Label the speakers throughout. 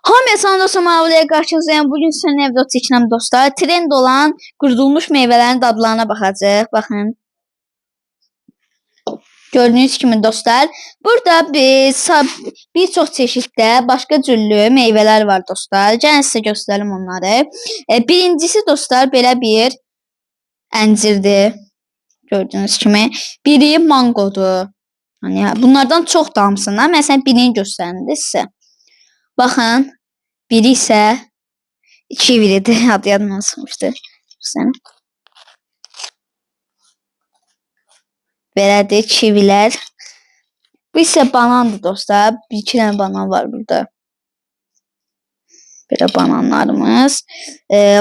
Speaker 1: Hamıya salam dostlar, Mavi'yə qarşınızdayım. Bugün sizin evdə çəkirəm dostlar. Trend olan qurudulmuş meyvələrin dadlarına baxacağıq. Baxın. Gördüyünüz kimi dostlar, burada bir çox çeşiddə başqa cürlü meyvələr var dostlar. Gəlin sizə göstərim onları. Birincisi dostlar belə bir əncirdir. Gördüyünüz kimi. Biri mangodur. Hani bunlardan çox damsınlar. Məsələn birini göstərim də sizə. Baxın. Biri isə kivilidir. Adı yadımdan çıxmışdı. Belədir kivilər. Bu isə banandır dostlar. Bir-iki dənə banan var burada. Belə bananlarımız.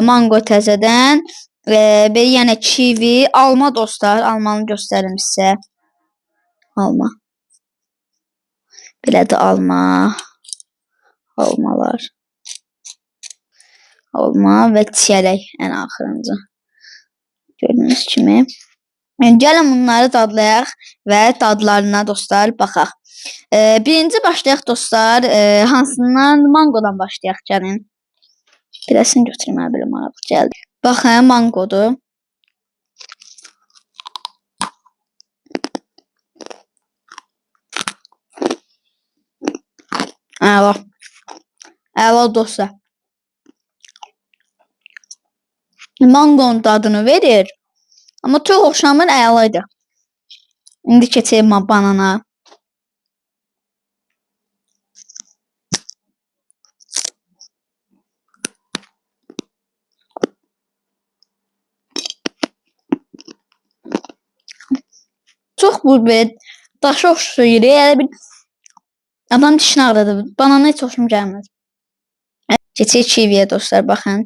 Speaker 1: Mango təzədən. Belə yenə kivi. Alma dostlar. Almanı göstərim sizə. Alma. Belədir alma. Almalar. Alma və çiyələk ən axırıncı. Gördüyünüz kimi. Gəlin bunları dadlayaq və dadlarına dostlar baxaq. Birinci başlayaq dostlar. Hansından? Mangodan başlayaq gəlin. Birəsini götürüm belə maraqlı gəldi. Baxın mangodur. Əla. Əla dostlar. Mangonun dadını verir. Amma çox oxşamır, əlaydı. İndi keçelim banana. Çox bu belə daşı oxşuyur. Elə bir adam dişini ağrıdı. Banana heç xoşum gəlmir. Keçək kiviyə dostlar, baxın.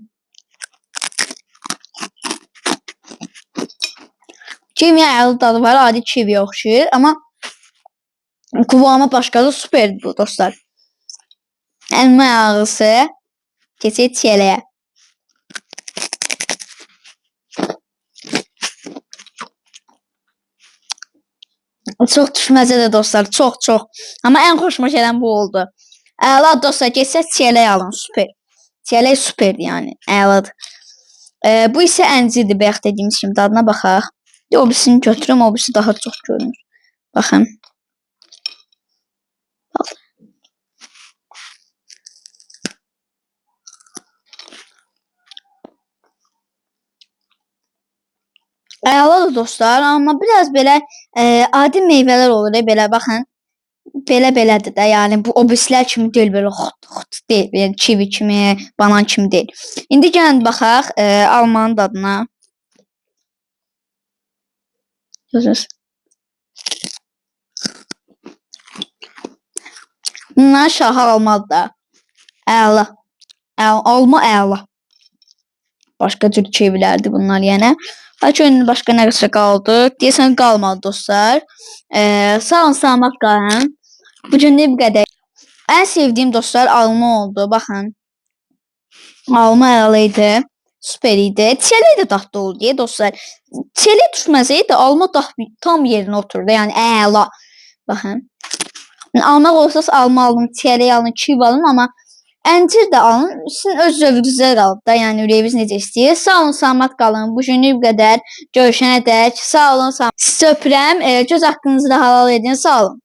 Speaker 1: Kiviyə əla dadı var, adi kiviyə oxşuyur. Amma kıvamı başqadır, superdir bu dostlar. Əlmə ağrısı. Keçək çiyələyə. Çox düşməzədir dostlar, çox. Amma ən xoşuma gələn bu oldu. Əla dostlar, keçək çiyələk alın, super. Çiyələk superdir yəni, əladır. Bu isə əncirdir, bayaq dediyimiz kimi dadına baxaq. O birisini götürüm, o birisi daha çox görünür. Baxın. Əladır dostlar, amma biraz belə adi meyvələr olur, belə baxın. Belədir də, yəni bu o birisilər kimi deyil, belə xot deyil, yəni kivi kimi, banan kimi deyil. İndi gəlin baxaq almanın dadına. Görürsünüz. Bunlar şahı almalıdır da. Əla. Alma əla. Başqa cür kivilərdir bunlar yenə. Bəlkə başqa nəsə qaldı. Deyəsən qalmadı dostlar. Sağ olun, salamat qalın. Bugünlük bu qədər. Ən sevdiyim dostlar alma oldu. Baxın. Alma əla idi. Super idi. Çiyələk də dadlı oldu dostlar. Çiyələk düşməsəydi alma tam yerinə oturdu. Yəni əla. Baxın. Almaq olsaz alma alın, çiyələk alın, kivi alın, amma əncir də alın. Sizin öz zövqünüzə qalıb da. Yəni ürəyiniz necə istəyir. Sağ olun, salamat qalın. Bugünlük bu qədər. Görüşənədək. Sağ olun, salamat. Sizi öpürəm. Göz haqqınızı da halal edin. Sağ olun.